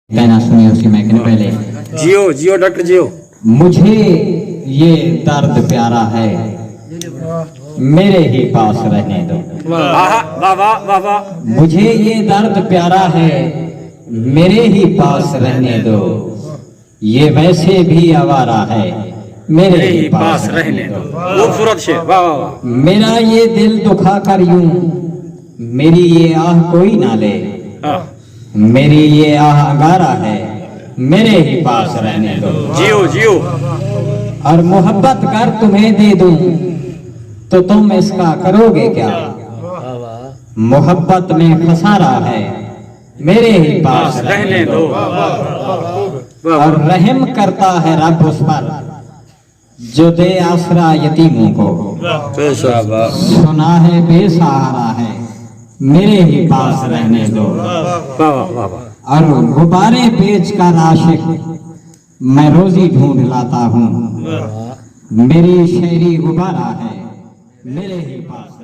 कहना सुनिए उसी में कहने पहले जियो जियो डॉक्टर जियो। मुझे ये दर्द प्यारा है, मेरे ही पास रहने दो। वाह वाह वाह वाह। मुझे ये दर्द प्यारा है, मेरे ही पास रहने दो। ये वैसे भी आवारा है, मेरे ही पास रहने दो। खूबसूरत शेर, वाह वाह वाह। मेरा ये दिल दुखा कर यूं मेरी ये आह कोई ना ले। हाँ। मेरी ये आह अंगारा है, मेरे ही पास रहने दो। जियो जियो। और मोहब्बत कर तुम्हें दे दूं तो तुम इसका करोगे क्या? मोहब्बत में खसारा है, मेरे ही पास रहने दो। और रहम करता है रब उस पर जो दे आसरा यतीमों को। सुना है बेसहारा है, मेरे ही पास रहने दो। और गुब्बारे बेच कर आशिक मैं रोजी ढूंढ लाता हूँ। मेरी शायरी गुब्बारा है, मेरे ही पास।